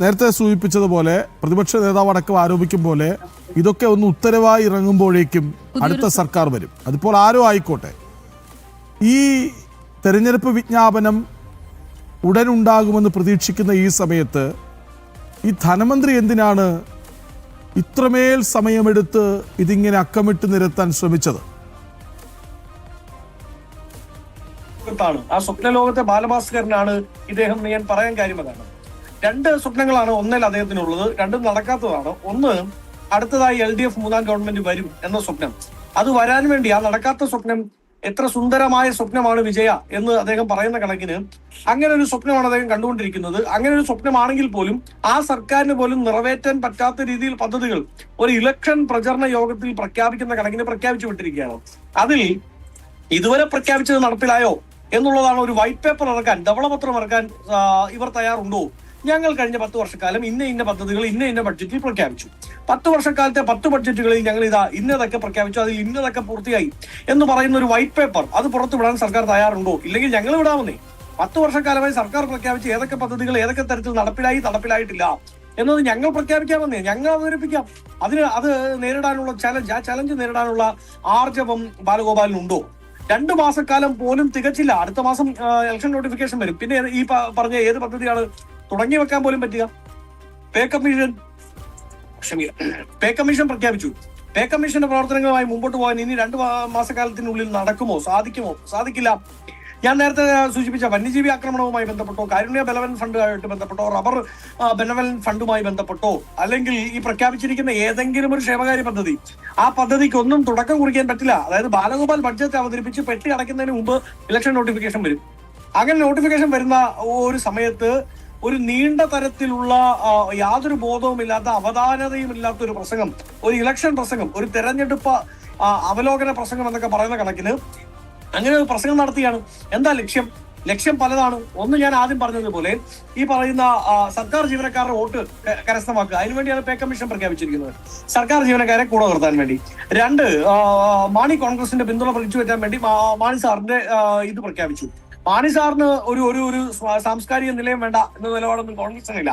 നേരത്തെ സൂചിപ്പിച്ചതുപോലെ പ്രതിപക്ഷ നേതാവ് അടക്കം ആരോപിക്കും പോലെ ഇതൊക്കെ ഒന്ന് ഉത്തരവായി ഇറങ്ങുമ്പോഴേക്കും അടുത്ത സർക്കാർ വരും. അതിപ്പോൾ ആരോ ആയിക്കോട്ടെ. ഈ തെരഞ്ഞെടുപ്പ് വിജ്ഞാപനം ഉടനുണ്ടാകുമെന്ന് പ്രതീക്ഷിക്കുന്ന ഈ സമയത്ത് ഈ ധനമന്ത്രി എന്തിനാണ് ഇത്രമേൽ സമയമെടുത്ത് ഇതിങ്ങനെ അക്കമിട്ട് നിരത്താൻ ശ്രമിച്ചത്? ആ സ്വപ്ന ലോകത്തെ ബാലഭാസ്കരനാണ് ഇദ്ദേഹം. ഞാൻ പറയാൻ കാര്യം അതാണ്. രണ്ട് സ്വപ്നങ്ങളാണ് ഒന്നിൽ അദ്ദേഹത്തിനുള്ളത്, രണ്ടും നടക്കാത്തതാണ്. ഒന്ന്, അടുത്തതായി LDF മൂന്നാം ഗവൺമെന്റ് വരും എന്ന സ്വപ്നം. അത് വരാൻ വേണ്ടി ആ നടക്കാത്ത സ്വപ്നം എത്ര സുന്ദരമായ സ്വപ്നമാണ് വിജയ എന്ന് അദ്ദേഹം പറയുന്ന കണക്കിന് അങ്ങനെ ഒരു സ്വപ്നമാണ് അദ്ദേഹം കണ്ടുകൊണ്ടിരിക്കുന്നത്. അങ്ങനെ ഒരു സ്വപ്നമാണെങ്കിൽ പോലും ആ സർക്കാരിന് പോലും നിറവേറ്റാൻ പറ്റാത്ത രീതിയിൽ പദ്ധതികൾ ഒരു ഇലക്ഷൻ പ്രചരണ യോഗത്തിൽ പ്രഖ്യാപിക്കുന്ന കണക്കിന് പ്രഖ്യാപിച്ചു വിട്ടിരിക്കുകയാണ്. അതിൽ ഇതുവരെ പ്രഖ്യാപിച്ചത് നടപ്പിലായോ എന്നുള്ളതാണ്. ഒരു വൈറ്റ് പേപ്പർ ഇറക്കാൻ, ധവളപത്രം ഇറക്കാൻ ഇവർ തയ്യാറുണ്ടോ? ഞങ്ങൾ കഴിഞ്ഞ 10 വർഷക്കാലം ഇന്ന പദ്ധതികൾ ഇന്ന ബഡ്ജറ്റിൽ പ്രഖ്യാപിച്ചു. 10 വർഷക്കാലത്തെ 10 ബഡ്ജറ്റുകളിൽ ഞങ്ങൾ ഇന്നതൊക്കെ പ്രഖ്യാപിച്ചു, അതിൽ ഇന്നതൊക്കെ പൂർത്തിയായി എന്ന് പറയുന്ന ഒരു വൈറ്റ് പേപ്പർ അത് പുറത്തുവിടാൻ സർക്കാർ തയ്യാറുണ്ടോ? ഇല്ലെങ്കിൽ ഞങ്ങൾ വിടാമെന്നേ. 10 വർഷക്കാലമായി സർക്കാർ പ്രഖ്യാപിച്ച് ഏതൊക്കെ പദ്ധതികൾ ഏതൊക്കെ തരത്തിൽ നടപ്പിലായിട്ടില്ല എന്നത് ഞങ്ങൾ പ്രഖ്യാപിക്കാമെന്നേ, ഞങ്ങൾ അവതരിപ്പിക്കാം. അത് നേരിടാനുള്ള ആ ചലഞ്ച് നേരിടാനുള്ള ആർജവം ബാലഗോപാലിനുണ്ടോ? 2 മാസക്കാലം പോലും തികച്ചില്ല. അടുത്ത മാസം ഇലക്ഷൻ നോട്ടിഫിക്കേഷൻ വരും. പിന്നെ ഈ പറഞ്ഞ ഏത് പദ്ധതിയാണ് തുടങ്ങി വെക്കാൻ പോലും പറ്റുക? പേ കമ്മീഷൻ പ്രഖ്യാപിച്ചു. പേ കമ്മീഷന്റെ പ്രവർത്തനങ്ങളുമായി മുമ്പോട്ട് പോകാൻ ഇനി 2 മാസക്കാലത്തിനുള്ളിൽ നടക്കുമോ? സാധിക്കില്ല. ഞാൻ നേരത്തെ സൂചിപ്പിച്ച വന്യജീവി ആക്രമണവുമായി ബന്ധപ്പെട്ടോ, കാരുണ്യ ബെനവലന്റ് ഫണ്ടുമായിട്ട് ബന്ധപ്പെട്ടോ, റബ്ബർ ബെനവലന്റ് ഫണ്ടുമായി ബന്ധപ്പെട്ടോ, അല്ലെങ്കിൽ ഈ പ്രഖ്യാപിച്ചിരിക്കുന്ന ഏതെങ്കിലും ഒരു ക്ഷേമകാര്യ പദ്ധതി, ആ പദ്ധതിക്ക് ഒന്നും തുടക്കം കുറിക്കാൻ പറ്റില്ല. അതായത് ബാലഗോപാൽ ബഡ്ജറ്റ് അവതരിപ്പിച്ച് പെട്ടി അടയ്ക്കുന്നതിന് മുമ്പ് ഇലക്ഷൻ നോട്ടിഫിക്കേഷൻ വരും. അങ്ങനെ നോട്ടിഫിക്കേഷൻ വരുന്ന ഒരു സമയത്ത് ഒരു നീണ്ട തരത്തിലുള്ള യാതൊരു ബോധവുമില്ലാത്ത, അവധാനതയും ഇല്ലാത്ത ഒരു പ്രസംഗം, ഒരു ഇലക്ഷൻ പ്രസംഗം, ഒരു തെരഞ്ഞെടുപ്പ് അവലോകന പ്രസംഗം എന്നൊക്കെ പറയുന്ന കണക്കിന് അങ്ങനെ ഒരു പ്രസംഗം നടത്തിയാണ്. എന്താ ലക്ഷ്യം പലതാണ്. ഒന്ന്, ഞാൻ ആദ്യം പറഞ്ഞതുപോലെ ഈ പറയുന്ന സർക്കാർ ജീവനക്കാരുടെ വോട്ട് കരസ്ഥമാക്കുക, അതിനുവേണ്ടിയാണ് പേ കമ്മീഷൻ പ്രഖ്യാപിച്ചിരിക്കുന്നത്, സർക്കാർ ജീവനക്കാരെ കൂടെ നിർത്താൻ വേണ്ടി. 2, മാണി കോൺഗ്രസിന്റെ പിന്തുണ പിടിച്ചു പറ്റാൻ വേണ്ടി മാണി സാറിന്റെ ഇത് പ്രഖ്യാപിച്ചു. മാണി സാറിന് ഒരു സാംസ്കാരിക നിലയം വേണ്ട എന്ന നിലപാടൊന്നും കോൺഗ്രസിനില്ല.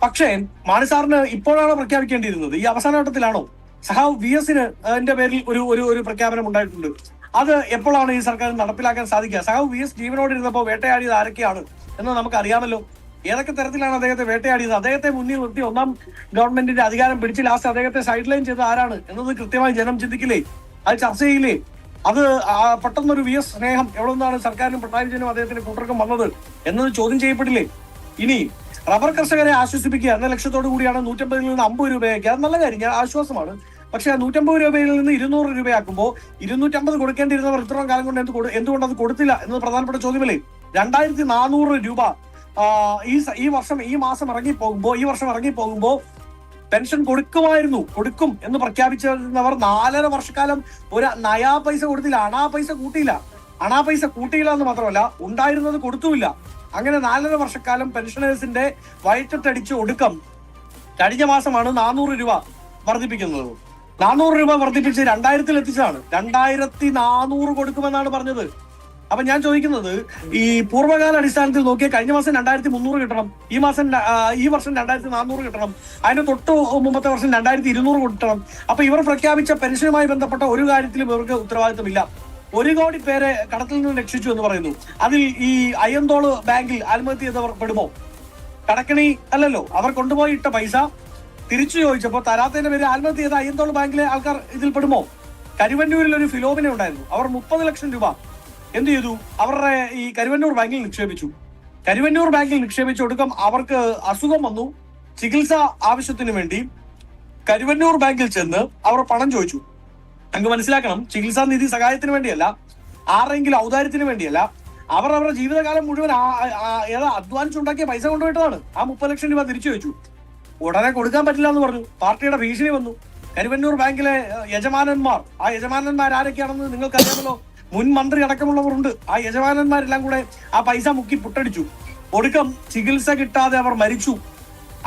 പക്ഷേ മാണി സാറിന് ഇപ്പോഴാണോ പ്രഖ്യാപിക്കേണ്ടിയിരുന്നത്? ഈ അവസാന ഘട്ടത്തിലാണോ? സഹാവ് VS ന്റെ പേരിൽ ഒരു പ്രഖ്യാപനം ഉണ്ടായിട്ടുണ്ട്. അത് എപ്പോഴാണ് ഈ സർക്കാർ നടപ്പിലാക്കാൻ സാധിക്കുക? സഹാവ് VS ജീവനോട് ഇരുന്നപ്പോൾ വേട്ടയാടിയത് ആരൊക്കെയാണ് എന്ന് നമുക്ക് അറിയാമല്ലോ. ഏതൊക്കെ തരത്തിലാണ് അദ്ദേഹത്തെ വേട്ടയാടിയത്? അദ്ദേഹത്തെ മുന്നിൽ നിർത്തി ഒന്നാം ഗവൺമെന്റിന്റെ അധികാരം പിടിച്ച് ലാസ്റ്റ് അദ്ദേഹത്തെ സൈഡ് ലൈൻ ചെയ്ത് ആരാണ് എന്നത് കൃത്യമായി ജനം ചിന്തിക്കില്ലേ? അത് ചർച്ച ചെയ്യില്ലേ? അത് പെട്ടെന്നൊരു VS സ്നേഹം എവിടെ നിന്നാണ് സർക്കാരിനും പിണറായി വിജയനും അദ്ദേഹത്തിന്റെ കൂട്ടർക്കും വന്നത് എന്നത് ചോദ്യം ചെയ്യപ്പെടില്ലേ? ഇനി റബ്ബർ കർഷകരെ ആശ്വസിപ്പിക്കുക എന്ന ലക്ഷ്യത്തോടു കൂടിയാണ് 150 നിന്ന് 50 രൂപയാക്കി. അത് നല്ല കാര്യം, ആശ്വാസമാണ്. പക്ഷെ 150 രൂപയിൽ നിന്ന് 200 രൂപയാക്കുമ്പോൾ 250 കൊടുക്കേണ്ടിയിരുന്നവർ ഇത്രയും കാലം കൊണ്ട് എന്തുകൊണ്ട് അത് കൊടുത്തില്ല എന്നത് പ്രധാനപ്പെട്ട ചോദ്യമല്ലേ? 2400 രൂപ ഈ വർഷം ഈ മാസം ഈ വർഷം ഇറങ്ങിപ്പോകുമ്പോ പെൻഷൻ കൊടുക്കും എന്ന് പ്രഖ്യാപിച്ചിരുന്നവർ 4.5 വർഷക്കാലം ഒരു നയാ പൈസ കൊടുത്തില്ല, അണാ പൈസ കൂട്ടിയില്ല എന്ന് മാത്രമല്ല ഉണ്ടായിരുന്നത് കൊടുത്തുമില്ല. അങ്ങനെ 4.5 വർഷക്കാലം പെൻഷനേഴ്സിന്റെ വയറ്റത്തടിച്ച് ഒടുക്കം കഴിഞ്ഞ മാസമാണ് 400 രൂപ വർദ്ധിപ്പിക്കുന്നത്. 400 രൂപ വർദ്ധിപ്പിച്ച് 2000 എത്തിച്ചതാണ്. 2400 കൊടുക്കുമെന്നാണ് പറഞ്ഞത്. അപ്പൊ ഞാൻ ചോദിക്കുന്നത്, ഈ പൂർവ്വകാല അടിസ്ഥാനത്തിൽ നോക്കിയാൽ കഴിഞ്ഞ മാസം 2300 കിട്ടണം, ഈ വർഷം 2400 കിട്ടണം, അതിന് തൊട്ട് മുമ്പത്തെ വർഷം 2200 കിട്ടണം. അപ്പൊ ഇവർ പ്രഖ്യാപിച്ച പെൻഷനുമായി ബന്ധപ്പെട്ട ഒരു കാര്യത്തിലും ഇവർക്ക് ഉത്തരവാദിത്തമില്ല. 1 കോടി പേരെ കടത്തിൽ നിന്ന് രക്ഷിച്ചു എന്ന് പറയുന്നു. അതിൽ ഈ അയ്യന്തോള് ബാങ്കിൽ ആത്മഹത്യ ചെയ്തവർ പെടുമോ? കടക്കണി അല്ലല്ലോ. അവർ കൊണ്ടുപോയി ഇട്ട പൈസ തിരിച്ചു ചോദിച്ചപ്പോ തരാത്തതിന്റെ പേര് ആത്മഹത്യ ചെയ്ത അയ്യന്തോള് ബാങ്കിലെ ആൾക്കാർ ഇതിൽ പെടുമോ? കരുവന്നൂരിൽ ഒരു ഫിലോമിന ഉണ്ടായിരുന്നു. അവർ 30 ലക്ഷം രൂപ എന്ത് ചെയ്തു? അവരുടെ ഈ കരുവന്നൂർ ബാങ്കിൽ നിക്ഷേപിച്ചു ഒടുക്കം അവർക്ക് അസുഖം വന്നു. ചികിത്സ ആവശ്യത്തിന് വേണ്ടി കരുവന്നൂർ ബാങ്കിൽ ചെന്ന് അവർ പണം ചോദിച്ചു. അങ്ങ് മനസ്സിലാക്കണം, ചികിത്സാ നിധി സഹായത്തിന് വേണ്ടിയല്ല, ആരെങ്കിലും ഔദാര്യത്തിന് വേണ്ടിയല്ല. അവർ അവരുടെ ജീവിതകാലം മുഴുവൻ അധ്വാനിച്ചുണ്ടാക്കിയ പൈസ കൊണ്ടുപോയിട്ടതാണ്. ആ 30 ലക്ഷം രൂപ തിരിച്ചു ചോദിച്ചു. ഉടനെ കൊടുക്കാൻ പറ്റില്ല എന്ന് പറഞ്ഞു. പാർട്ടിയുടെ ഭീഷണി വന്നു. കരുവന്നൂർ ബാങ്കിലെ യജമാനന്മാർ ആരൊക്കെയാണെന്ന് നിങ്ങൾക്കറിയാമല്ലോ. മുൻ മന്ത്രി അടക്കമുള്ളവരുണ്ട്. ആ യജമാനന്മാരെല്ലാം കൂടെ ആ പൈസ മുക്കി പുട്ടടിച്ചു. ഒടുക്കം ചികിത്സ കിട്ടാതെ അവർ മരിച്ചു.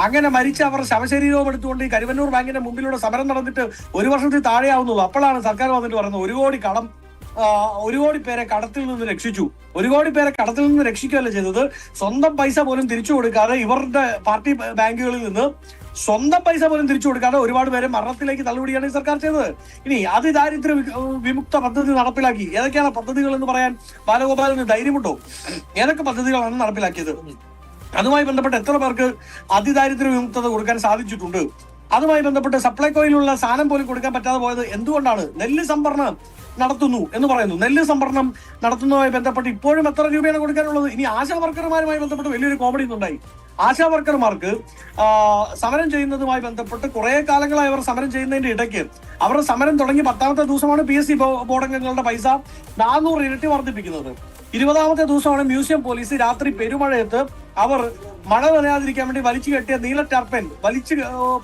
അങ്ങനെ മരിച്ച് അവർ ശവശരീരവും എടുത്തുകൊണ്ട് ഈ കരുവന്നൂർ ബാങ്കിന്റെ മുമ്പിലൂടെ സമരം നടന്നിട്ട് 1 വർഷത്തിൽ താഴെയാവുന്നുള്ളൂ. അപ്പോഴാണ് സർക്കാർ വന്നിട്ട് പറയുന്നത് 1 കോടി കടം 1 കോടി പേരെ കടത്തിൽ നിന്ന് രക്ഷിച്ചു. 1 കോടി പേരെ കടത്തിൽ നിന്ന് രക്ഷിക്കുകയല്ല ചെയ്തത്, സ്വന്തം പൈസ പോലും തിരിച്ചു കൊടുക്കാതെ, ഇവരുടെ പാർട്ടി ബാങ്കുകളിൽ നിന്ന് സ്വന്തം പൈസ പോലും തിരിച്ചു കൊടുക്കാതെ ഒരുപാട് പേരെ മരണത്തിലേക്ക് തള്ളുപിടിയാണ് ഈ സർക്കാർ ചെയ്തത്. ഇനി അതിദാരിദ്ര്യ വിമുക്ത പദ്ധതി നടപ്പിലാക്കി. ഏതൊക്കെയാണ് പദ്ധതികൾ എന്ന് പറയാൻ ബാലഗോപാലിന് ധൈര്യമുണ്ടോ? ഏതൊക്കെ പദ്ധതികളാണ് നടപ്പിലാക്കിയത്? അതുമായി ബന്ധപ്പെട്ട് എത്ര പേർക്ക് അതിദാരിദ്ര്യ വിമുക്തത കൊടുക്കാൻ സാധിച്ചിട്ടുണ്ട്? അതുമായി ബന്ധപ്പെട്ട് സപ്ലൈകോയിലുള്ള സാധനം പോലും കൊടുക്കാൻ പറ്റാതെ പോയത് എന്തുകൊണ്ടാണ്? നെല്ല് സംഭരണം നടത്തുന്നു എന്ന് പറയുന്നു. നെല്ല് സംഭരണം നടത്തുന്നതുമായി ബന്ധപ്പെട്ട് ഇപ്പോഴും എത്ര രൂപയാണ് കൊടുക്കാനുള്ളത്? ഇനി ആശാ വർക്കർമാരുമായി ബന്ധപ്പെട്ട് വലിയൊരു കോമഡി ഉണ്ടായി. ആശാ വർക്കർമാർക്ക് സമരം ചെയ്യുന്നതുമായി ബന്ധപ്പെട്ട് കുറെ കാലങ്ങളായി അവർ സമരം ചെയ്യുന്നതിന്റെ ഇടയ്ക്ക് അവരുടെ സമരം തുടങ്ങി 10ാമത്തെ ദിവസമാണ് PSC ബോർഡംഗങ്ങളുടെ പൈസ 400 ഇരട്ടി വർദ്ധിപ്പിക്കുന്നത്. 20ാമത്തെ ദിവസമാണ് മ്യൂസിയം പോലീസ് രാത്രി പെരുമഴയത്ത് അവർ മഴ നനയാതിരിക്കാൻ വേണ്ടി വലിച്ചു കെട്ടിയ നീല ടാർപ്പൻ വലിച്ചു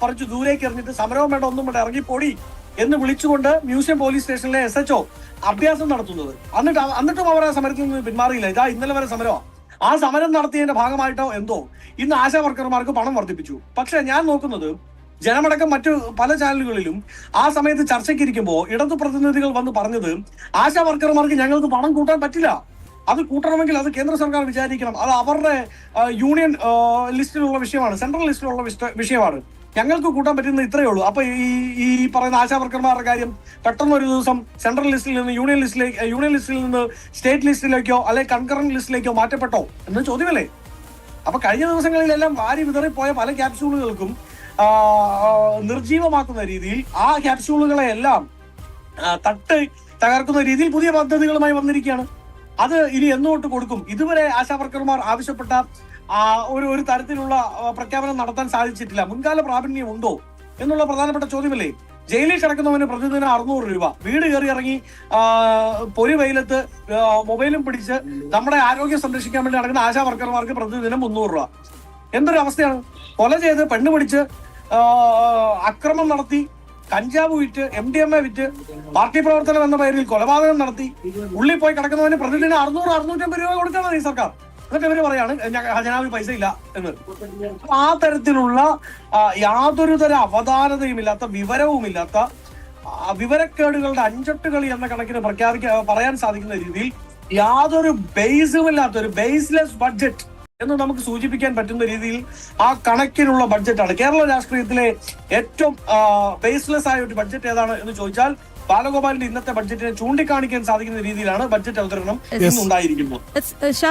പറിച്ചു ദൂരേക്ക് എറിഞ്ഞിട്ട് സമരവും വേണ്ട ഒന്നും വേണ്ട ഇറങ്ങിപ്പൊടി എന്ന് വിളിച്ചുകൊണ്ട് മ്യൂസിയം പോലീസ് സ്റ്റേഷനിലെ SHO അഭ്യാസം നടത്തുന്നത്. എന്നിട്ടും അവർ ആ സമരത്തിൽ നിന്ന് പിന്മാറിയില്ല. ഇതാ ഇന്നലെ വരെ സമരമാണ്. ആ സമരം നടത്തിയതിന്റെ ഭാഗമായിട്ടോ എന്തോ ഇന്ന് ആശാ വർക്കർമാർക്ക് പണം വർദ്ധിപ്പിച്ചു. പക്ഷെ ഞാൻ നോക്കുന്നത് ജനമടക്കം മറ്റു പല ചാനലുകളിലും ആ സമയത്ത് ചർച്ചയ്ക്ക് ഇരിക്കുമ്പോൾ ഇടതു പ്രതിനിധികൾ വന്ന് പറഞ്ഞത് ആശാ വർക്കർമാർക്ക് ഞങ്ങൾക്ക് പണം കൂട്ടാൻ പറ്റില്ല, അത് കൂട്ടണമെങ്കിൽ അത് കേന്ദ്ര സർക്കാർ വിചാരിക്കണം, അത് അവരുടെ യൂണിയൻ ലിസ്റ്റിലുള്ള വിഷയമാണ്, സെൻട്രൽ ലിസ്റ്റിലുള്ള വിഷയമാണ്, ഞങ്ങൾക്ക് കൂട്ടാൻ പറ്റുന്ന ഇത്രയേ ഉള്ളൂ. അപ്പൊ ഈ പറയുന്ന ആശാ വർക്കർമാരുടെ കാര്യം പെട്ടെന്ന് ഒരു ദിവസം സെൻട്രൽ ലിസ്റ്റിൽ നിന്ന് യൂണിയൻ ലിസ്റ്റിൽ നിന്ന് സ്റ്റേറ്റ് ലിസ്റ്റിലേക്കോ അല്ലെങ്കിൽ കൺകറന്റ് ലിസ്റ്റിലേക്കോ മാറ്റപ്പെട്ടോ എന്ന് ചോദ്യമല്ലേ? അപ്പൊ കഴിഞ്ഞ ദിവസങ്ങളിലെല്ലാം വാരി വിതറിപ്പോയ പല ക്യാപ്സ്യൂളുകൾക്കും നിർജീവമാക്കുന്ന രീതിയിൽ ആ ക്യാപ്സ്യൂളുകളെ എല്ലാം തകർക്കുന്ന രീതിയിൽ പുതിയ പദ്ധതികളുമായി വന്നിരിക്കുകയാണ്. അത് ഇനി എന്നോട്ട് കൊടുക്കും? ഇതുവരെ ആശാ വർക്കർമാർ ആവശ്യപ്പെട്ട ഒരു തരത്തിലുള്ള പ്രഖ്യാപനം നടത്താൻ സാധിച്ചിട്ടില്ല. മുൻകാല പ്രാവീണ്യം ഉണ്ടോ എന്നുള്ള പ്രധാനപ്പെട്ട ചോദ്യമല്ലേ? ജയിലിൽ കിടക്കുന്നവന് പ്രതിദിനം 600 രൂപ, വീട് കയറി ഇറങ്ങി പൊരി വെയിലത്ത് മൊബൈലും പിടിച്ച് നമ്മുടെ ആരോഗ്യം സംരക്ഷിക്കാൻ വേണ്ടി നടക്കുന്ന ആശാ വർക്കർമാർക്ക് പ്രതിദിനം 300 രൂപ. എന്തൊരു അവസ്ഥയാണ്! കൊല ചെയ്ത് പെണ്ണ് പിടിച്ച് അക്രമം നടത്തി കഞ്ചാവ് വിറ്റ് MDMA വിറ്റ് പാർട്ടി പ്രവർത്തനം എന്ന പേരിൽ കൊലപാതകം നടത്തി ഉള്ളിൽ പോയി കിടക്കുന്നവന് പ്രതിദിനം 600-650 രൂപ കൊടുക്കാനാണ് ഈ സർക്കാർ. എന്നിട്ട് ഇവര് പറയാണ് ഖജനാവിൽ പൈസ ഇല്ല എന്ന്. ആ തരത്തിലുള്ള യാതൊരു തര അവധാനതയുമില്ലാത്ത വിവരവുമില്ലാത്ത വിവരക്കേടുകളുടെ അഞ്ചെട്ടുകളി എന്ന കണക്കിന് പറയാൻ സാധിക്കുന്ന രീതിയിൽ യാതൊരു ബേസുമില്ലാത്ത ഒരു ബേസ്ലെസ് ബഡ്ജറ്റ് എന്ന് നമുക്ക് സൂചിപ്പിക്കാൻ പറ്റുന്ന രീതിയിൽ ആ കണക്കിനുള്ള ബഡ്ജറ്റാണ്. കേരള രാഷ്ട്രീയത്തിലെ ഏറ്റവും ബേസ്ലെസ് ആയ ഒരു ബഡ്ജറ്റ് ഏതാണ് എന്ന് ചോദിച്ചാൽ ബാലഗോപാലിന്റെ ഇന്നത്തെ ബഡ്ജറ്റിനെ ചൂണ്ടിക്കാണിക്കാൻ സാധിക്കുന്ന രീതിയിലാണ് ബഡ്ജറ്റ് അവതരണം ഇന്നുണ്ടായിരിക്കുന്നത്.